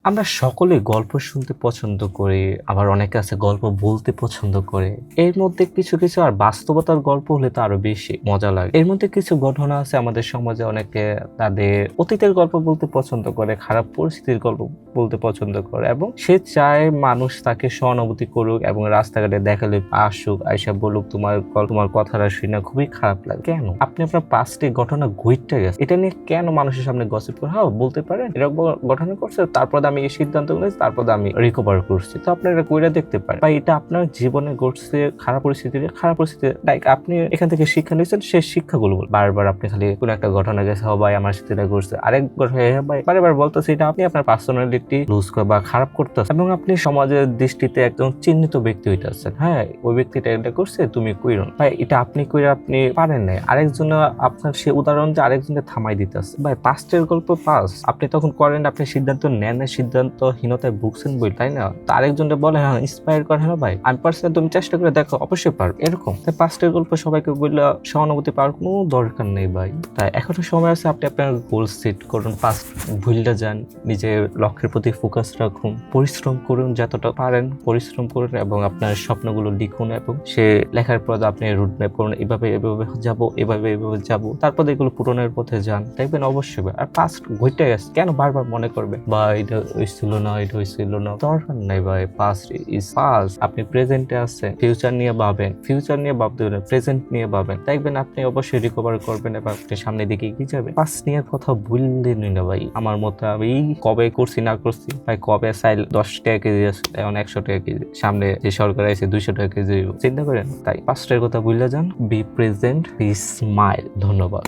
আমরা সকলে গল্প শুনতে পছন্দ করি, আবার অনেকে আছে গল্প বলতে পছন্দ করে। এর মধ্যে কিছু আর বাস্তবতার গল্প হলে তো আরো বেশি মজা লাগে। এর মধ্যে কিছু ঘটনা আছে আমাদের সমাজে অনেকে তাদের অতীতের গল্প বলতে পছন্দ করে, খারাপ পরিস্থিতির গল্প বলতে পছন্দ করে এবং সে চায় মানুষ তাকে সহানুভূতি করুক এবং রাস্তাঘাটে দেখালে আসুক, আইসা বলুক তোমার কথাটা শুনে খুবই খারাপ লাগে। কেন? আপনি আপনার পাঁচটি ঘটনা ঘুরতে গেছে, এটা নিয়ে কেন মানুষের সামনে গসিপ করে? হ্যাঁ, বলতে পারেন এরকম ঘটনা করছে, তারপর আমি এই সিদ্ধান্ত নিয়েছি, তারপর আমি রিকভার করছি। তো আপনারা এটা কইরা দেখতে পারেন, বা এটা আপনার জীবনে ঘটছে খারাপ পরিস্থিতি লাইক আপনি এখান থেকে শিক্ষা নিয়েছেন, সেই শিক্ষাগুলো বারবার আপনি খালি কোন একটা ঘটনা গেছে, ভাই আমার সাথে এটা ঘটছে, আরেক ঘটনা ভাই বারবার বলতেছে, এটা আপনি আপনার পার্সোনালিটি লুজ করে বা খারাপ করতেছেন এবং আপনি সমাজের দৃষ্টিতে একজন চিহ্নিত ব্যক্তি হইতেছেন। হ্যাঁ, ওই ব্যক্তিটা এটা করছে, তুমি কইরো না। ভাই এটা আপনি কইরা আপনি পারেন নাই, আরেকজন আপনার সে উদাহরণ যে আরেকজনকে থামাই দিতেছে। ভাই পাস্টের গল্প পাস, আপনি তখন করেন, আপনি সিদ্ধান্ত নেন, সিদ্ধান্তহীনতায় ভুগছেন বই, তাই না? তো আরেকজনকে বলে হ্যাঁ ইন্সপায়ার করে, হ্যাঁ ভাই আমি পারছি, তুমি চেষ্টা করে দেখো, অবশ্যই পারবে। এরকম তাই পাস্টের গল্প সবাইকে বললে সহানুভূতি পাওয়ার কোনো দরকার নেই ভাই। তাই এখনো সময় আছে, আপনি আপনার গোল সেট করুন, পাস্ট ভুলটা যান, নিজের লক্ষ্যের প্রতি ফোকাস রাখুন, পরিশ্রম করুন, যতটা পারেন পরিশ্রম করুন এবং আপনার স্বপ্নগুলো লিখুন এবং সে লেখার পর আপনি রুট ম্যাপ করুন, এভাবে যাবো, এভাবে যাবো, তারপর এগুলো পূরণের পথে যান, দেখবেন অবশ্যই। আর পাস্ট ঘটে গেছে কেন বারবার মনে করবে বা এটা হইছিল না, এটা হইছিল না, দরকার নাই ভাই। Past is past. আপনি প্রেজেন্টে আছেন, ফিউচার নিয়ে ভাবেন, ফিউচার নিয়ে ভাবতে হবে, প্রেজেন্ট নিয়ে ভাবেন, দেখবেন আপনি অবশ্যই রিকভার করবেন এবং আপনি সামনের দিকে এগিয়ে যাবেন। পাস্ট নিয়ে কথা ভুললেন না ভাই। আমার মতো আমি কবে করছি না করছি ভাই, কবে চাইল 10 টাকা কেজি আছে এখন 100 টাকা কেজি, সামনে যে সরকার আছে 200 টাকা কেজি, চিন্তা করেন। তাই পাস্টের কথা ভুলে যান, বি প্রেজেন্ট, বি স্মাইল। ধন্যবাদ।